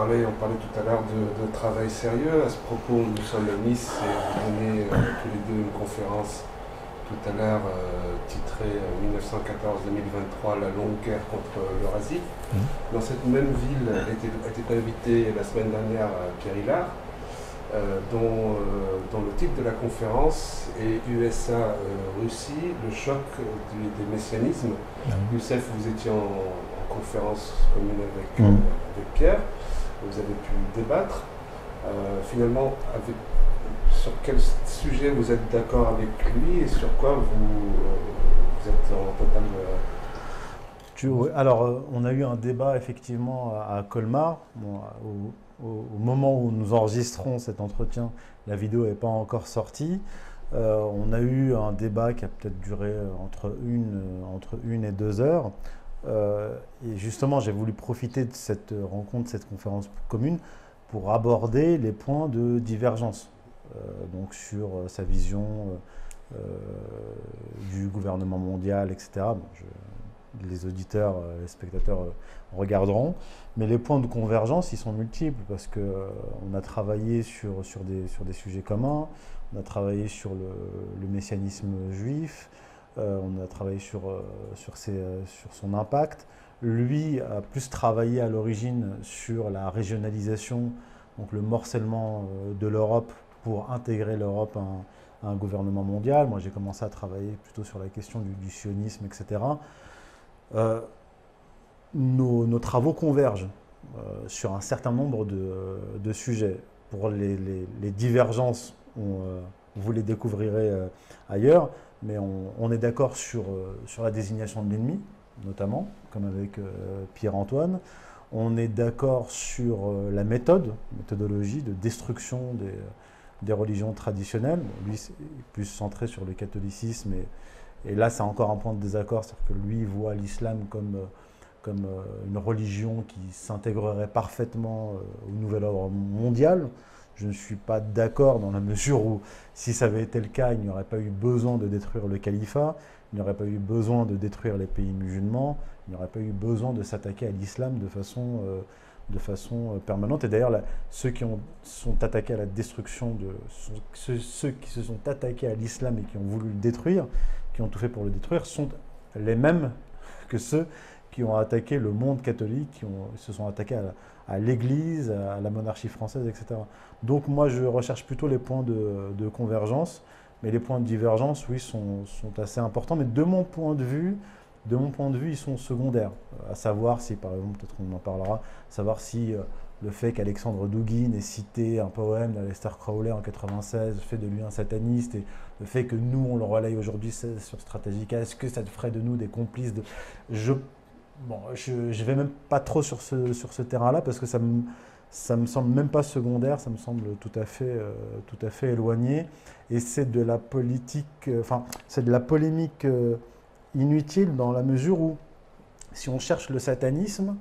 on parlait tout à l'heure de travail sérieux. À ce propos, nous sommes à Nice et vous donnez tous les deux une conférence tout à l'heure titrée 1914-2023, la longue guerre contre l'Eurasie. Dans cette même ville était invité la semaine dernière Pierre Hillard, dont le titre de la conférence est USA-Russie, le choc des messianismes. Youssef, vous étiez en conférence commune avec Pierre, vous avez pu débattre. Finalement, sur quel sujet vous êtes d'accord avec lui et sur quoi vous êtes en total... Alors, on a eu un débat effectivement à Colmar. Bon, au moment où nous enregistrons cet entretien, la vidéo n'est pas encore sortie. On a eu un débat qui a peut-être duré entre une et 2 heures. Et justement, j'ai voulu profiter de cette rencontre, de cette conférence commune, pour aborder les points de divergence. Donc sur sa vision du gouvernement mondial, etc. Bon, les auditeurs, les spectateurs regarderont. Mais les points de convergence, ils sont multiples parce qu'on a travaillé sur des sujets communs, on a travaillé sur le messianisme juif, on a travaillé sur son impact. Lui a plus travaillé à l'origine sur la régionalisation, donc le morcellement de l'Europe pour intégrer l'Europe à un gouvernement mondial. Moi, j'ai commencé à travailler plutôt sur la question du sionisme, etc. Nos travaux convergent sur un certain nombre de sujets. Pour les divergences, vous les découvrirez ailleurs, mais on est d'accord sur la désignation de l'ennemi, notamment, comme avec Pierre-Antoine. On est d'accord sur la méthodologie de destruction des religions traditionnelles. Bon, lui, c'est plus centré sur le catholicisme et là, c'est encore un point de désaccord, c'est-à-dire que lui voit l'islam comme une religion qui s'intégrerait parfaitement au nouvel ordre mondial. Je ne suis pas d'accord dans la mesure où, si ça avait été le cas, il n'y aurait pas eu besoin de détruire le califat, il n'y aurait pas eu besoin de détruire les pays musulmans, il n'y aurait pas eu besoin de s'attaquer à l'islam de façon permanente. Et d'ailleurs, ceux qui sont attaqués à la destruction, ceux qui se sont attaqués à l'islam et qui ont voulu le détruire, qui ont tout fait pour le détruire, sont les mêmes que ceux qui ont attaqué le monde catholique, qui se sont attaqués à l'Église, à la monarchie française, etc. Donc moi, je recherche plutôt les points de convergence, mais les points de divergence, oui, sont assez importants. Mais de mon point de vue, ils sont secondaires. À savoir si, par exemple, peut-être qu'on en parlera, savoir si le fait qu'Alexandre Douguin ait cité un poème d'Aleister Crowley en 96 fait de lui un sataniste, et le fait que nous, on le relaye aujourd'hui sur Stratégica, est-ce que ça ferait de nous des complices de... Je vais même pas trop sur ce terrain-là parce que ça me semble même pas secondaire, ça me semble tout à fait éloigné. Et c'est de la politique, c'est de la polémique inutile dans la mesure où, si on cherche le satanisme,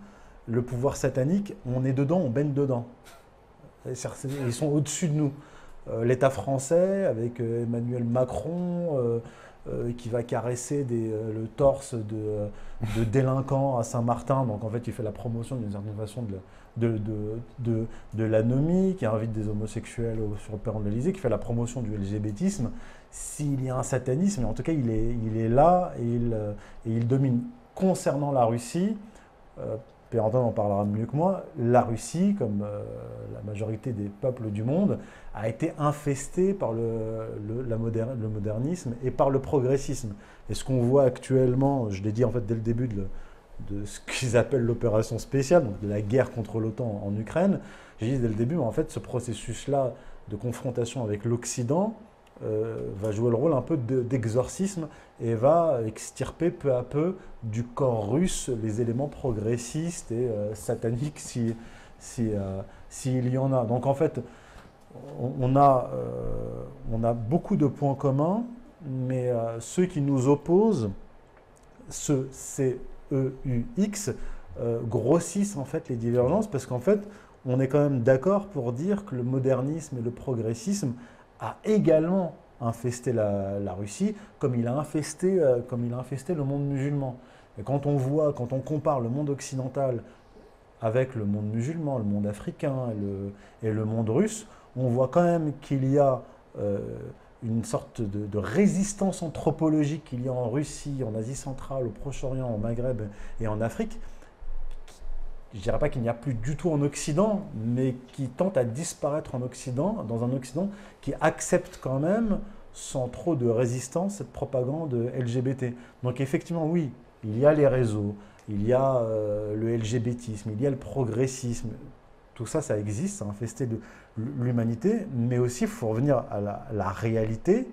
le pouvoir satanique, on est dedans, on baigne dedans. Ils sont au-dessus de nous. L'État français, avec Emmanuel Macron, qui va caresser le torse de délinquants à Saint-Martin. Donc en fait, il fait la promotion d'une certaine façon de l'anomie, qui invite des homosexuels sur le perron de l'Élysée, qui fait la promotion du LGBTisme. S'il y a un satanisme, en tout cas, il est là et il domine. Concernant la Russie, Pierre-Antoine en parlera mieux que moi, la Russie, comme la majorité des peuples du monde, a été infestée par le modernisme et par le progressisme. Et ce qu'on voit actuellement, je l'ai dit en fait dès le début de ce qu'ils appellent l'opération spéciale, donc de la guerre contre l'OTAN en Ukraine, j'ai dit dès le début, en fait, ce processus-là de confrontation avec l'Occident va jouer le rôle un peu d'exorcisme et va extirper peu à peu du corps russe les éléments progressistes et sataniques s'il y en a. Donc en fait, on a beaucoup de points communs, mais ceux qui nous opposent, ceux C-E-U-X, grossissent en fait les divergences parce qu'en fait, on est quand même d'accord pour dire que le modernisme et le progressisme a également infesté la Russie, comme il a infesté le monde musulman. Et quand on compare le monde occidental avec le monde musulman, le monde africain et le monde russe, on voit quand même qu'il y a une sorte de résistance anthropologique qu'il y a en Russie, en Asie centrale, au Proche-Orient, au Maghreb et en Afrique. Je ne dirais pas qu'il n'y a plus du tout en Occident, mais qui tente à disparaître en Occident, dans un Occident qui accepte quand même, sans trop de résistance, cette propagande LGBT. Donc effectivement, oui, il y a les réseaux, il y a le LGBTisme, il y a le progressisme. Tout ça, ça existe, ça a infesté l'humanité, mais aussi, il faut revenir à la réalité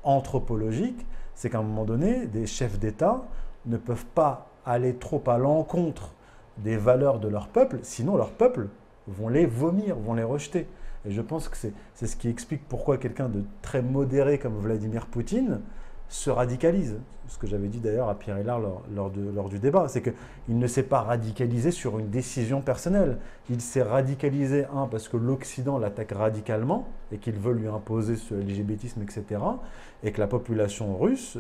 anthropologique, c'est qu'à un moment donné, des chefs d'État ne peuvent pas aller trop à l'encontre des valeurs de leur peuple, sinon leur peuple vont les vomir, vont les rejeter. Et je pense que c'est ce qui explique pourquoi quelqu'un de très modéré comme Vladimir Poutine se radicalise. Ce que j'avais dit d'ailleurs à Pierre Hillard lors du débat, c'est qu'il ne s'est pas radicalisé sur une décision personnelle. Il s'est radicalisé, parce que l'Occident l'attaque radicalement et qu'il veut lui imposer ce LGBTisme, etc. Et que la population russe,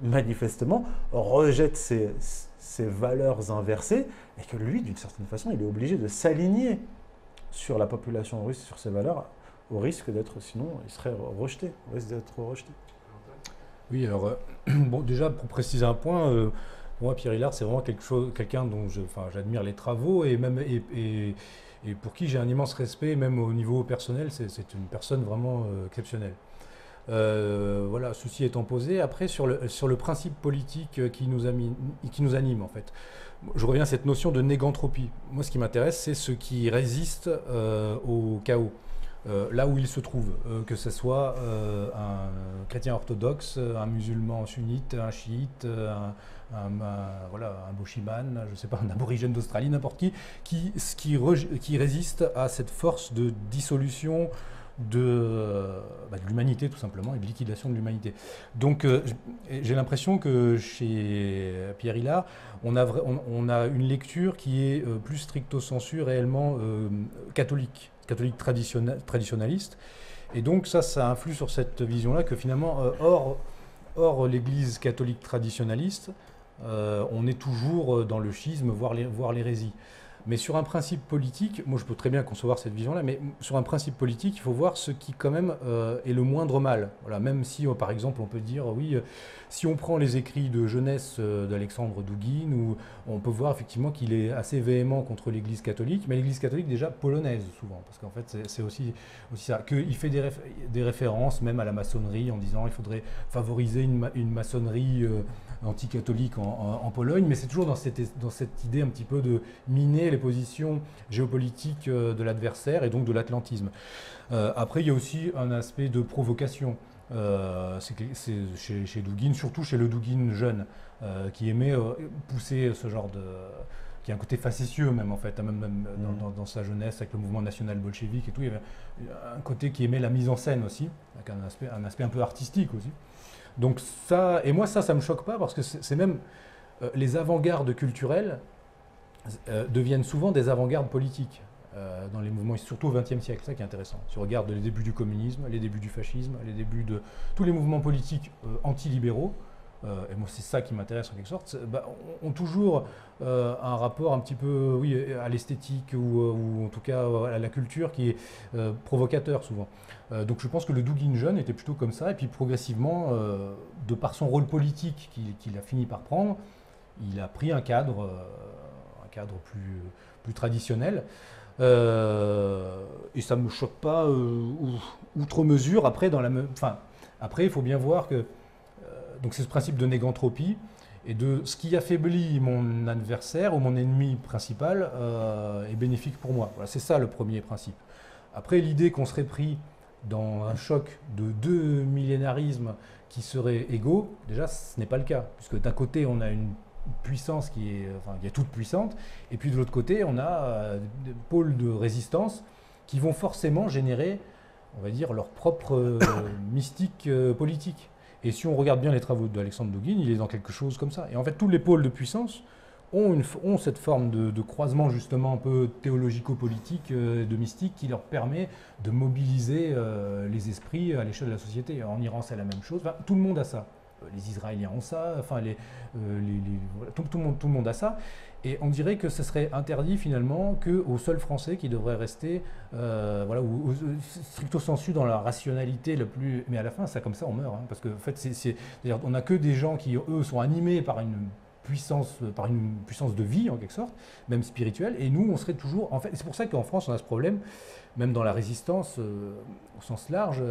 manifestement, rejette ces valeurs inversées et que lui, d'une certaine façon, il est obligé de s'aligner sur la population russe, sur ses valeurs, au risque d'être, sinon, il serait rejeté, au risque d'être rejeté. Oui, alors, bon, déjà, pour préciser un point, moi, Pierre Hillard, c'est vraiment quelqu'un dont j'admire les travaux et pour qui j'ai un immense respect, même au niveau personnel, c'est une personne vraiment exceptionnelle. Voilà, ceci étant posé, après, sur le principe politique qui nous anime, en fait. Je reviens à cette notion de négantropie. Moi, ce qui m'intéresse, c'est ce qui résiste au chaos. Là où il se trouve, que ce soit un chrétien orthodoxe, un musulman sunnite, un chiite, un boshiman, je sais pas, un aborigène d'Australie, n'importe qui résiste à cette force de dissolution de l'humanité tout simplement et de liquidation de l'humanité. Donc j'ai l'impression que chez Pierre Hillard, on a une lecture qui est plus stricto sensu réellement catholique traditionnaliste. Et donc ça influe sur cette vision-là que finalement, hors l'Église catholique traditionnaliste, on est toujours dans le schisme, voire l'hérésie. Mais sur un principe politique, moi je peux très bien concevoir cette vision-là, mais sur un principe politique, il faut voir ce qui quand même est le moindre mal. Voilà, même si, par exemple, on peut dire, oui, si on prend les écrits de jeunesse d'Alexandre Douguine, où on peut voir effectivement qu'il est assez véhément contre l'Église catholique, mais l'Église catholique déjà polonaise souvent, parce qu'en fait c'est aussi ça, qu'il fait des références même à la maçonnerie en disant il faudrait favoriser une maçonnerie anticatholique en Pologne, mais c'est toujours dans cette idée un petit peu de miner les positions géopolitiques de l'adversaire et donc de l'atlantisme. Après, il y a aussi un aspect de provocation. C'est chez Douguine, surtout chez le Douguine jeune, qui aimait pousser ce genre de... qui a un côté facétieux même en fait, même dans sa jeunesse avec le mouvement national bolchevique et tout, il y avait un côté qui aimait la mise en scène aussi, avec un aspect un peu artistique aussi. Donc ça, et moi ça me choque pas parce que c'est même les avant-gardes culturelles deviennent souvent des avant-gardes politiques dans les mouvements, surtout au XXe siècle, c'est ça qui est intéressant. Si on regarde les débuts du communisme, les débuts du fascisme, les débuts de tous les mouvements politiques anti-libéraux, et moi c'est ça qui m'intéresse en quelque sorte, ont toujours un rapport un petit peu à l'esthétique ou en tout cas à la culture qui est provocateur souvent. Donc je pense que le Douguine jeune était plutôt comme ça, et puis progressivement, de par son rôle politique qu'il a fini par prendre, il a pris un cadre plus traditionnel. Et ça ne me choque pas outre mesure. Après, il faut bien voir que donc c'est ce principe de négantropie et de ce qui affaiblit mon adversaire ou mon ennemi principal est bénéfique pour moi. Voilà, c'est ça le premier principe. Après, l'idée qu'on serait pris dans un choc de deux millénarismes qui seraient égaux, déjà ce n'est pas le cas, puisque d'un côté on a une puissance qui est toute puissante, et puis de l'autre côté on a des pôles de résistance qui vont forcément générer, on va dire, leur propre mystique politique. Et si on regarde bien les travaux d'Alexandre Douguine, il est dans quelque chose comme ça. Et en fait tous les pôles de puissance ont cette forme de croisement justement un peu théologico-politique, de mystique, qui leur permet de mobiliser les esprits à l'échelle de la société. En Iran c'est la même chose, tout le monde a ça. les Israéliens ont ça, enfin voilà, tout le monde a ça. Et on dirait que ce serait interdit finalement qu'aux seuls Français qui devraient rester, voilà, ou stricto sensu dans la rationalité le plus. Mais à la fin, ça comme ça, on meurt, hein, parce que en fait, on n'a que des gens qui eux sont animés par une puissance de vie en quelque sorte, même spirituelle. Et nous, on serait toujours. En fait, c'est pour ça qu'en France, on a ce problème, même dans la résistance au sens large,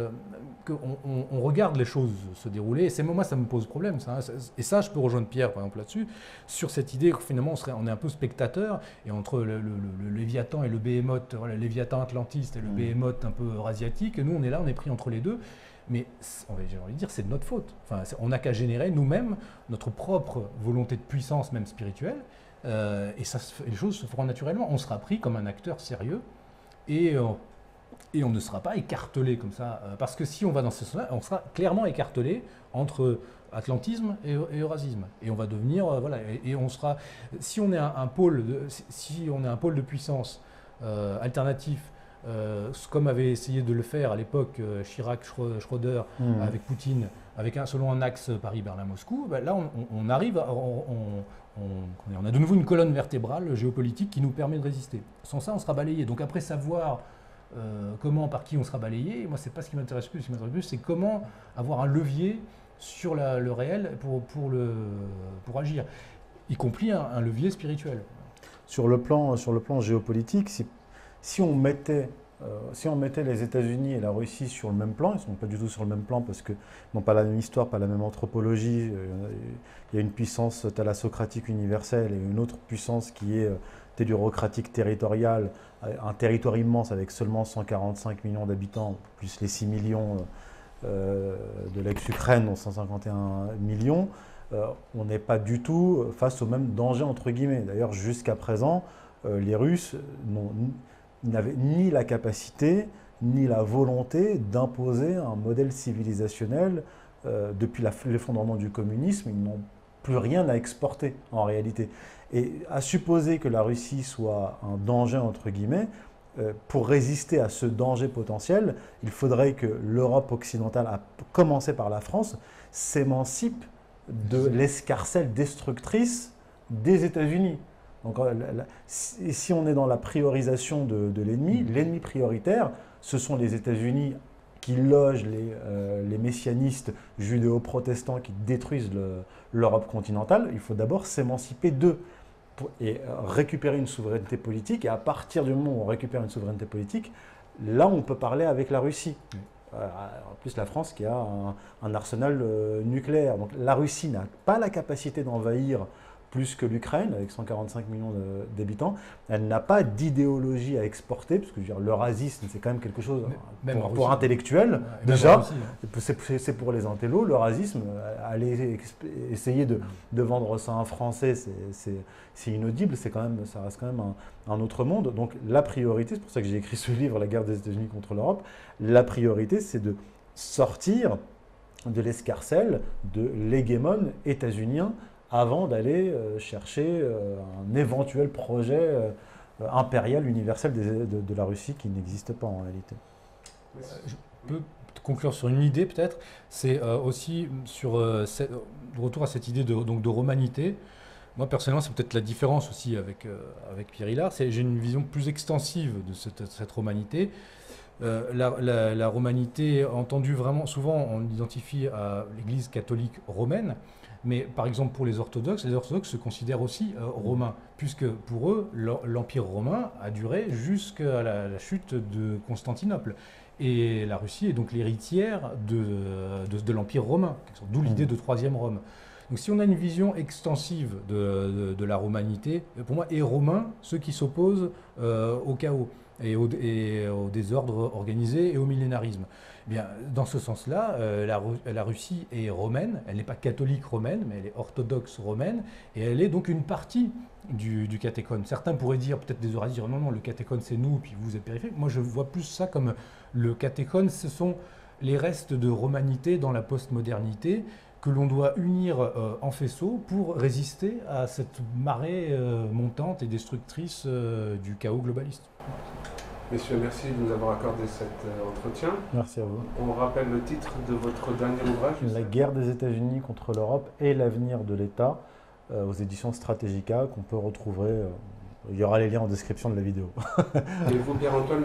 qu'on regarde les choses se dérouler. Et moi, ça me pose problème. Ça, hein. Et ça, je peux rejoindre Pierre, par exemple, là-dessus, sur cette idée que finalement, on est un peu spectateur, et entre le Léviathan et le Béhémoth, voilà, le Léviathan atlantiste et le Béhémoth un peu eurasiatique, et nous, on est là, on est pris entre les deux. Mais j'ai envie de dire, c'est de notre faute. Enfin, on n'a qu'à générer nous-mêmes notre propre volonté de puissance, même spirituelle, et les choses se feront naturellement. On sera pris comme un acteur sérieux, et on ne sera pas écartelé comme ça. Parce que si on va dans ce sens-là, on sera clairement écartelé entre atlantisme et eurasisme. Et on va devenir, voilà, et on sera, si on est un pôle de puissance alternatif, comme avait essayé de le faire à l'époque Chirac, Schröder, avec Poutine, selon un axe Paris-Berlin-Moscou, ben là on arrive, on a de nouveau une colonne vertébrale géopolitique qui nous permet de résister. Sans ça, on sera balayé. Donc après savoir comment, par qui on sera balayé, moi c'est pas ce qui m'intéresse plus. Ce qui m'intéresse plus, c'est comment avoir un levier sur le réel pour agir, y compris un levier spirituel. Sur le plan géopolitique, si on mettait les États-Unis et la Russie sur le même plan, ils ne sont pas du tout sur le même plan parce qu'ils n'ont pas la même histoire, pas la même anthropologie. Il y a une puissance thalassocratique universelle et une autre puissance qui est tellurocratique territoriale, un territoire immense avec seulement 145 millions d'habitants, plus les 6 millions de l'ex-Ukraine, dont 151 millions. On n'est pas du tout face au même danger, entre guillemets. D'ailleurs, jusqu'à présent, les Russes n'avaient ni la capacité, ni la volonté d'imposer un modèle civilisationnel. Depuis l'effondrement du communisme, ils n'ont plus rien à exporter, en réalité. Et à supposer que la Russie soit un danger, entre guillemets, pour résister à ce danger potentiel, il faudrait que l'Europe occidentale, à commencer par la France, s'émancipe de l'escarcelle destructrice des États-Unis. Donc, si on est dans la priorisation de l'ennemi prioritaire, ce sont les États-Unis qui logent les messianistes judéo-protestants qui détruisent l'Europe continentale. Il faut d'abord s'émanciper d'eux et récupérer une souveraineté politique. Et à partir du moment où on récupère une souveraineté politique, là, on peut parler avec la Russie. En plus, la France qui a un arsenal nucléaire. Donc, la Russie n'a pas la capacité d'envahir plus que l'Ukraine, avec 145 millions d'habitants. Elle n'a pas d'idéologie à exporter, parce que l'eurasisme, c'est quand même quelque chose pour intellectuels. Déjà, c'est pour les intellos. L'eurasisme, aller essayer de vendre ça à un Français, c'est inaudible, ça reste quand même un autre monde. Donc la priorité, c'est pour ça que j'ai écrit ce livre, La guerre des États-Unis contre l'Europe, la priorité, c'est de sortir de l'escarcelle de l'hégémon états-unien avant d'aller chercher un éventuel projet impérial, universel de la Russie qui n'existe pas en réalité. Je peux conclure sur une idée peut-être, c'est aussi sur retour à cette idée de romanité. Moi personnellement, c'est peut-être la différence aussi avec Pierre Hillard, j'ai une vision plus extensive de cette romanité. La romanité, entendue vraiment, souvent on l'identifie à l'Église catholique romaine, mais par exemple pour les orthodoxes se considèrent aussi romains, puisque pour eux, l'Empire romain a duré jusqu'à la chute de Constantinople. Et la Russie est donc l'héritière de l'Empire romain, d'où l'idée de troisième Rome. Donc si on a une vision extensive de la romanité, pour moi, est romain ceux qui s'opposent au chaos et au désordre organisé et au millénarisme. Eh bien, dans ce sens-là, la Russie est romaine, elle n'est pas catholique romaine, mais elle est orthodoxe romaine, et elle est donc une partie du catéchone. Certains pourraient dire, peut-être des eurasies, dire non, le catéchone c'est nous, puis vous êtes périphérique. Moi je vois plus ça comme le catéchone, ce sont les restes de romanité dans la postmodernité, que l'on doit unir en faisceau pour résister à cette marée montante et destructrice du chaos globaliste. Messieurs, merci de nous avoir accordé cet entretien. Merci à vous. On rappelle le titre de votre dernier ouvrage. La guerre des États-Unis contre l'Europe et l'avenir de l'État, aux éditions Stratégica, qu'on peut retrouver. Il y aura les liens en description de la vidéo. Et vous, Pierre-Antoine,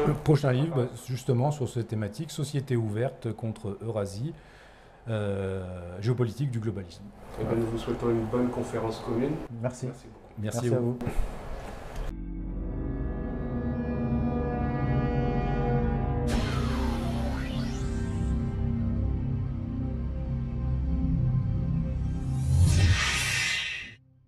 le prochain livre, justement, sur cette thématique, Société ouverte contre Eurasie, géopolitique du globalisme. Et bien, nous vous souhaitons une bonne conférence commune. Merci. Merci beaucoup. Merci à vous.